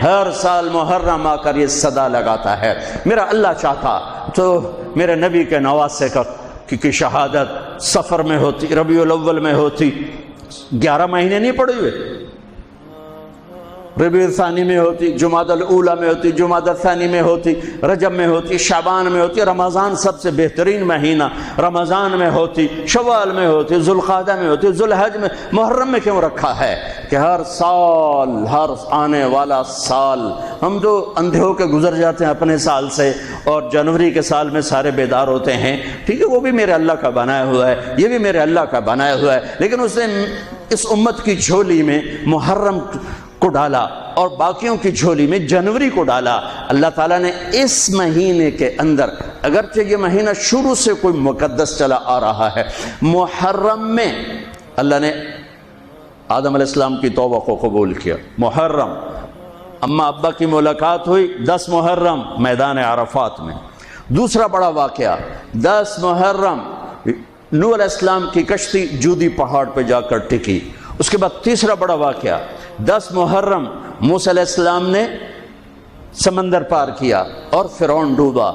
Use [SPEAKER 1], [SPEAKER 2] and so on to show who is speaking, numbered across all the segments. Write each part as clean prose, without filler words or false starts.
[SPEAKER 1] ہر سال محرم آ کر یہ صدا لگاتا ہے۔ میرا اللہ چاہتا تو میرے نبی کے نواسے کی شہادت سفر میں ہوتی، ربیع الاول میں ہوتی، 11 مہینے نہیں پڑے ہوئے، ربیع الثانی میں ہوتی، جمادی الاولی میں ہوتی، جمادی الثانی میں ہوتی، رجب میں ہوتی، شعبان میں ہوتی، رمضان سب سے بہترین مہینہ رمضان میں ہوتی، شوال میں ہوتی، ذوالقعدہ میں ہوتی، ذوالحج میں، محرم میں کیوں رکھا ہے کہ ہر سال، ہر آنے والا سال، ہم تو اندھے ہو کے گزر جاتے ہیں اپنے سال سے، اور جنوری کے سال میں سارے بیدار ہوتے ہیں، ٹھیک ہے، وہ بھی میرے اللہ کا بنایا ہوا ہے، یہ بھی میرے اللہ کا بنایا ہوا ہے، لیکن اس نے اس امت کی جھولی میں محرم کو ڈالا اور باقیوں کی جھولی میں جنوری کو ڈالا۔ اللہ تعالیٰ نے اس مہینے کے اندر، اگرچہ یہ مہینہ شروع سے کوئی مقدس چلا آ رہا ہے، محرم میں اللہ نے آدم علیہ السلام کی توبہ کو قبول کیا۔ محرم، اماں ابا کی ملاقات ہوئی 10 محرم میدان عرفات میں۔ دوسرا بڑا واقعہ 10 محرم نوح علیہ السلام کی کشتی جودی پہاڑ پہ جا کر ٹکی۔ اس کے بعد تیسرا بڑا واقعہ 10 محرم موسیٰ علیہ السلام نے سمندر پار کیا اور فرعون ڈوبا۔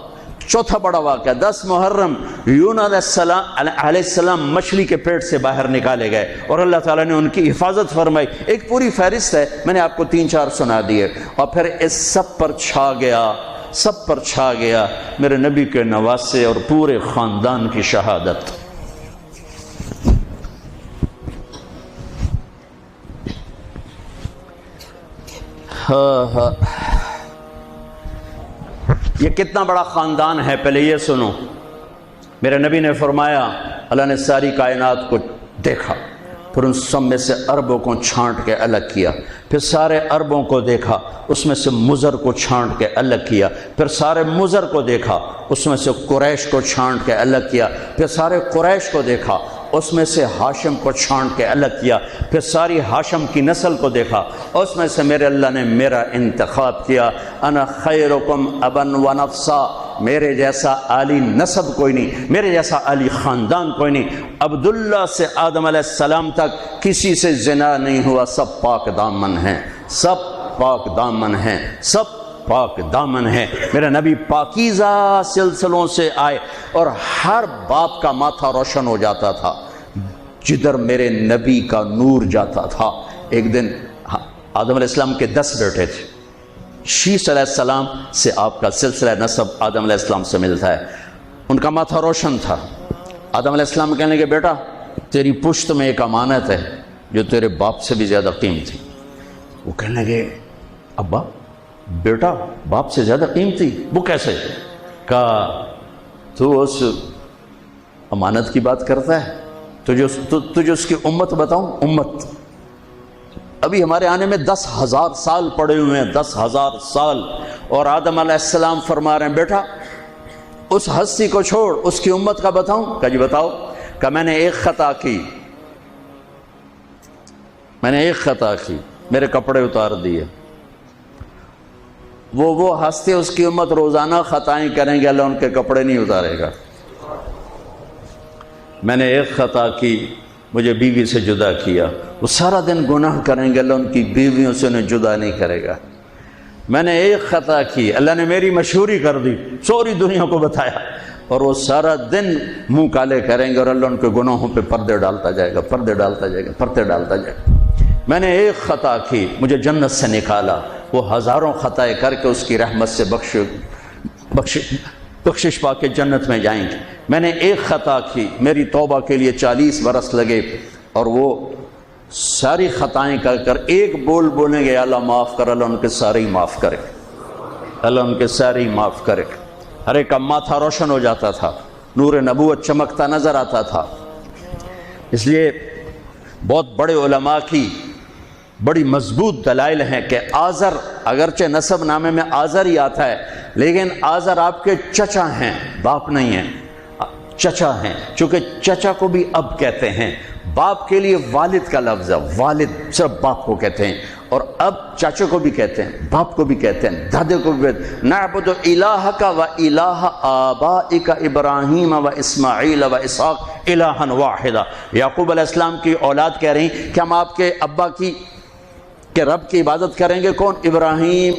[SPEAKER 1] چوتھا بڑا واقعہ 10 محرم یونس علیہ السلام مچھلی کے پیٹ سے باہر نکالے گئے اور اللہ تعالیٰ نے ان کی حفاظت فرمائی۔ ایک پوری فہرست ہے، میں نے آپ کو 3-4 سنا دیے، اور پھر اس سب پر چھا گیا میرے نبی کے نواسے اور پورے خاندان کی شہادت۔ یہ کتنا بڑا خاندان ہے، پہلے یہ سنو۔ میرے نبی نے فرمایا اللہ نے ساری کائنات کو دیکھا، پھر ان سب میں سے عربوں کو چھانٹ کے الگ کیا، پھر سارے عربوں کو دیکھا، اس میں سے مضر کو چھانٹ کے الگ کیا، پھر سارے مضر کو دیکھا، اس میں سے قریش کو چھانٹ کے الگ کیا، پھر سارے قریش کو دیکھا، اس میں سے ہاشم کو چھانٹ کے الگ کیا، پھر ساری ہاشم کی نسل کو دیکھا، اس میں سے میرے اللہ نے میرا انتخاب کیا۔ انا خیرکم ابن و نفسا، میرے جیسا عالی نسب کوئی نہیں، میرے جیسا عالی خاندان کوئی نہیں۔ عبداللہ سے آدم علیہ السلام تک کسی سے زنا نہیں ہوا، سب پاک دامن ہیں، سب پاک دامن ہیں، سب پاک دامن ہے۔ میرا نبی پاکیزہ سلسلوں سے آئے اور ہر باپ کا ماتھا روشن ہو جاتا تھا جدھر میرے نبی کا نور جاتا تھا۔ ایک دن آدم علیہ السلام کے 10 بیٹے تھے، شیس علیہ السلام سے آپ کا سلسلہ نسب آدم علیہ السلام سے ملتا ہے، ان کا ماتھا روشن تھا۔ آدم علیہ السلام کہنے لگے بیٹا تیری پشت میں ایک امانت ہے جو تیرے باپ سے بھی زیادہ قیمتی۔ وہ کہنے لگے ابا بیٹا باپ سے زیادہ قیمتی، وہ کیسے؟ کہا تو اس امانت کی بات کرتا ہے، تجھے اس کی امت بتاؤں؟ امت ابھی ہمارے آنے میں 10,000 سال پڑے ہوئے ہیں، 10,000 سال، اور آدم علیہ السلام فرما رہے ہیں بیٹا اس ہستی کو چھوڑ، اس کی امت کا بتاؤں؟ کہا جی بتاؤ۔ کہ میں نے ایک خطا کی، میرے کپڑے اتار دیے۔ وہ ہستی اس کی امت روزانہ خطائیں کریں گے، اللہ ان کے کپڑے نہیں اتارے گا۔ میں نے ایک خطا کی، مجھے بیوی سے جدا کیا، وہ سارا دن گناہ کریں گے، اللہ ان کی بیویوں سے انہیں جدا نہیں کرے گا۔ میں نے ایک خطا کی، اللہ نے میری مشہوری کر دی، سوری دنیا کو بتایا، اور وہ سارا دن منہ کالے کریں گے اور اللہ ان کے گناہوں پہ پردے ڈالتا جائے گا، پردے ڈالتا جائے گا، پردے ڈالتا جائے گا۔ میں نے ایک خطا کی، مجھے جنت سے نکالا، وہ ہزاروں خطائیں کر کے اس کی رحمت سے بخشش پا کے جنت میں جائیں گے۔ میں نے ایک خطا کی، میری توبہ کے لیے 40 برس لگے، اور وہ ساری خطائیں کر کر ایک بول بولیں گے اللہ معاف کر، اللہ ان کے سارے ہی معاف کرے، اللہ ان کے سارے ہی معاف کرے۔ ہر ایک کا ماتھا روشن ہو جاتا تھا، نور نبوت چمکتا نظر آتا تھا۔ اس لیے بہت بڑے علماء کی بڑی مضبوط دلائل ہیں کہ آزر، اگرچہ نسب نامے میں آزر ہی آتا ہے، لیکن آزر آپ کے چچا ہیں، باپ نہیں ہیں، چچا ہیں، چونکہ چچا کو بھی اب کہتے ہیں۔ باپ کے لیے والد کا لفظ ہے، والد صرف باپ کو کہتے ہیں، اور اب چاچوں کو بھی کہتے ہیں، باپ کو بھی کہتے ہیں، دادے کو بھی کہتے ہیں۔ نعبد الہک و الہ آبائک ابراہیم و اسماعیل و اسحاق الہا واحدا۔ یعقوب علیہ السلام کی اولاد کہہ رہی کہ ہم آپ کے ابا کی کہ رب کی عبادت کریں گے کون؟ ابراہیم،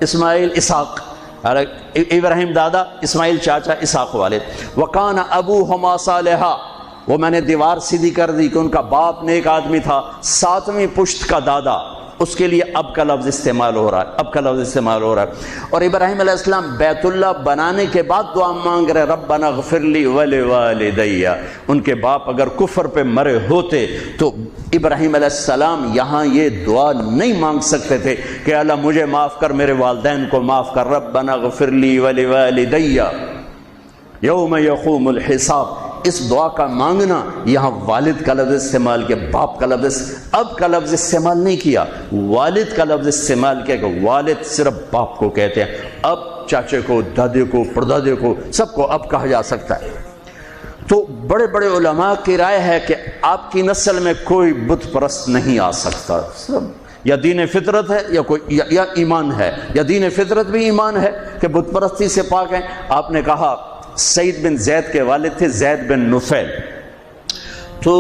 [SPEAKER 1] اسماعیل، اسحاق، ابراہیم دادا، اسماعیل چاچا، اسحاق والد۔ وکان ابوہما صالحا، وہ میں نے دیوار سیدھی کر دی کہ ان کا باپ نیک آدمی تھا، ساتویں پشت کا دادا، اس کے لیے اب کا لفظ استعمال ہو رہا ہے، اب کا لفظ استعمال ہو رہا ہے۔ اور ابراہیم علیہ السلام بیت اللہ بنانے کے بعد دعا مانگ رہے ربنا اغفر لی ولوالدی۔ ان کے باپ اگر کفر پہ مرے ہوتے تو ابراہیم علیہ السلام یہاں یہ دعا نہیں مانگ سکتے تھے کہ اللہ مجھے معاف کر، میرے والدین کو معاف کر، ربنا اغفر لی ولوالدی یوم یقوم الحساب۔ اس دعا کا مانگنا، یہاں والد کا لفظ استعمال کیا، باپ کا لفظ، اب کا لفظ استعمال نہیں کیا، والد کا لفظ استعمال کیا کہ والد صرف باپ کو کہتے ہیں، اب چاچے کو، دادے کو، پردادے کو، سب کو اب کہا جا سکتا ہے۔ تو بڑے بڑے علماء کی رائے ہے کہ آپ کی نسل میں کوئی بت پرست نہیں آ سکتا، سب یا دین فطرت ہے یا کوئی یا ایمان ہے، یا دین فطرت بھی ایمان ہے کہ بت پرستی سے پاک ہیں۔ آپ نے کہا سعید بن زید کے والد تھے زید بن نفیل، تو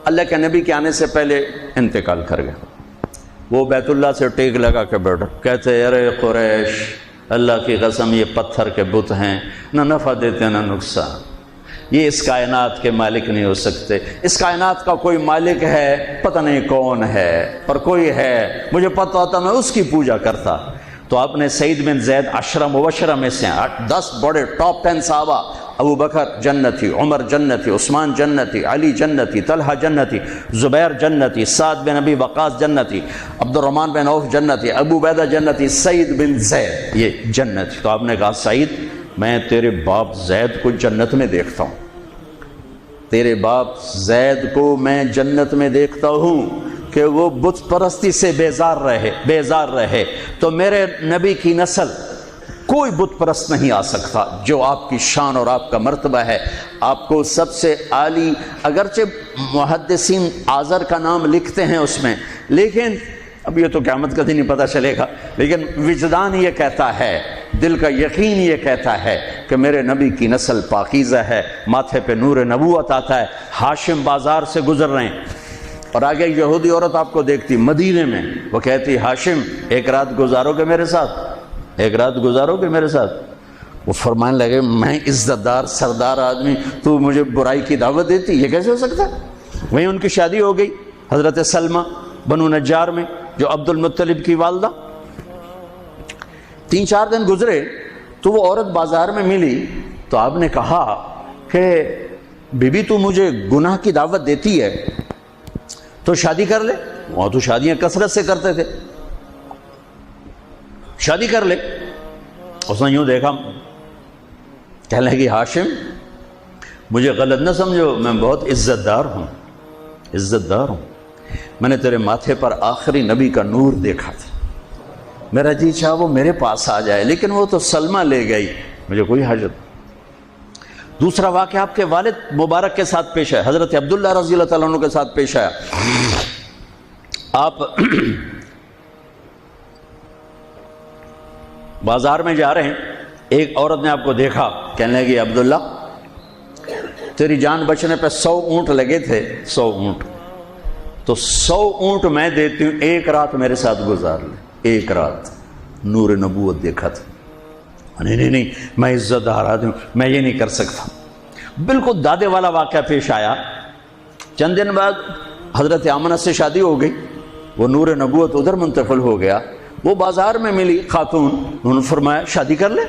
[SPEAKER 1] اللہ کے نبی کے آنے سے پہلے انتقال کر گئے۔ وہ بیت اللہ سے ٹیک لگا کے بیٹھا، کہتے ارے قریش، اللہ کی قسم یہ پتھر کے بت ہیں، نہ نفع دیتے نہ نقصان، یہ اس کائنات کے مالک نہیں ہو سکتے، اس کائنات کا کوئی مالک ہے، پتہ نہیں کون ہے، پر کوئی ہے، مجھے پتہ ہوتا میں اس کی پوجا کرتا۔ تو آپ نے سعید بن زید عشرہ مبشرہ میں سے 10 بڑے ٹاپ 10 صحابہ، ابو بکر جنتی، عمر جنتی، عثمان جنتی، علی جنتی، طلحہ جنتی، زبیر جنتی، سعد بن ابی وقاص جنتی، عبد الرحمن بن عوف جنتی، ابو عبیدہ جنتی، سعید بن زید یہ جنتی۔ تو آپ نے کہا سعید میں تیرے باپ زید کو جنت میں دیکھتا ہوں، تیرے باپ زید کو میں جنت میں دیکھتا ہوں کہ وہ بت پرستی سے بیزار رہے، تو میرے نبی کی نسل کوئی بت پرست نہیں آ سکتا جو آپ کی شان اور آپ کا مرتبہ ہے۔ آپ کو سب سے عالی، اگرچہ محدثین آذر کا نام لکھتے ہیں اس میں، لیکن اب یہ تو قیامت کا دن نہیں پتہ چلے گا، لیکن وجدان یہ کہتا ہے، دل کا یقین یہ کہتا ہے کہ میرے نبی کی نسل پاکیزہ ہے، ماتھے پہ نور نبوت آتا ہے۔ ہاشم بازار سے گزر رہے ہیں اور آگے یہودی عورت آپ کو دیکھتی مدینے میں، وہ کہتی ہاشم ایک رات گزارو گے میرے ساتھ، ایک رات گزارو گے میرے ساتھ؟ وہ فرمانے لگے میں عزت دار سردار آدمی، تو مجھے برائی کی دعوت دیتی، یہ کیسے ہو سکتا ہے؟ وہیں ان کی شادی ہو گئی حضرت سلمہ بنو نجار میں، جو عبد المطلب کی والدہ۔ 3-4 دن گزرے تو وہ عورت بازار میں ملی، تو آپ نے کہا کہ بی بی تو مجھے گناہ کی دعوت دیتی ہے تو شادی کر لے، وہاں تو شادیاں کثرت سے کرتے تھے، شادی کر لے۔ اس نے یوں دیکھا، کہنے لگی ہاشم مجھے غلط نہ سمجھو، میں بہت عزت دار ہوں، عزت دار ہوں، میں نے تیرے ماتھے پر آخری نبی کا نور دیکھا تھا، میرا جی چاہا وہ میرے پاس آ جائے، لیکن وہ تو سلمہ لے گئی، مجھے کوئی حاجت نہیں۔ دوسرا واقعہ آپ کے والد مبارک کے ساتھ پیش ہے، حضرت عبداللہ رضی اللہ تعالیٰ عنہ کے ساتھ پیش آیا۔ آپ بازار میں جا رہے ہیں، ایک عورت نے آپ کو دیکھا، کہنے لگی عبداللہ تیری جان بچنے پہ 100 اونٹ لگے تھے، 100 اونٹ، تو 100 اونٹ میں دیتی ہوں، ایک رات میرے ساتھ گزار لے، ایک رات۔ نور نبوت دیکھا تھا، نہیں میں عزت دار آدمی ہوں، میں یہ نہیں کر سکتا۔ بالکل دادے والا واقعہ پیش آیا۔ چند دن بعد حضرت آمنہ سے شادی ہو گئی، وہ نور نبوت ادھر منتقل ہو گیا، وہ بازار میں ملی خاتون، انہوں نے فرمایا شادی کر لے،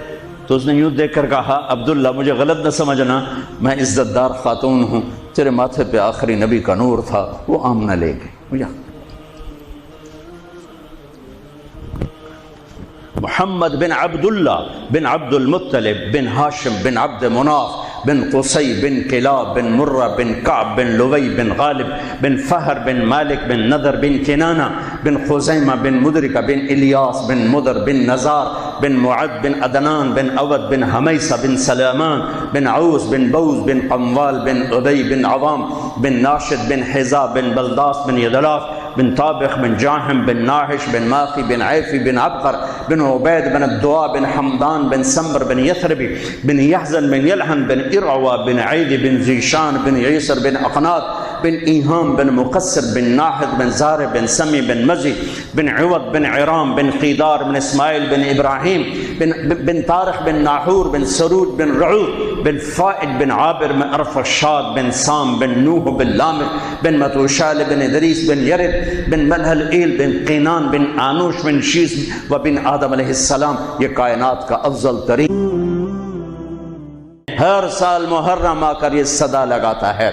[SPEAKER 1] تو اس نے یوں دیکھ کر کہا عبداللہ مجھے غلط نہ سمجھنا، میں عزت دار خاتون ہوں، تیرے ماتھے پہ آخری نبی کا نور تھا، وہ آمنہ لے گئی۔ محمد بن عبداللہ بن عبد المطلب بن ہاشم بن عبد مناف بن قصی بن کلاب بن مرہ بن کعب بن لوی بن غالب بن فہر بن مالک بن نضر بن کنانہ بن خزیمہ بن مدرکہ بن الیاس بن مدر بن نزار بن معد بن عدنان بن اود بن حمیسہ بن سلامان بن عوس بن بوز بن قموال بن عدی بن عوام بن ناشد بن حزا بن بلداس بن یدلاف بن طابخ بن جاہم بن ناحش بن ماقی بن عیفی بن عبقر بن عبید بن الدعاء بن حمدان بن سمر بن یثربی بن یحزن بن یلحن بن ارعوا بن عید بن زیشان بن عیسر بن اقناط بن ایہام بن مقصر بن ناحد بن زارع بن سمی بن مزی بن عوض بن عرام بن قیدار بن اسماعیل بن ابراہیم بن طارق بن ناحور بن سرود بن رعود بن فائد بن عابر بن ارفشاد بن سام بن نوح بن لامق بن متوشال بن ادریس بن یرد بن ملحل ایل بن قینان بن آنوش بن شیس و بن آدم علیہ السلام. یہ کائنات کا افضل ترین ہر سال محرم آ کر یہ صدا لگاتا ہے.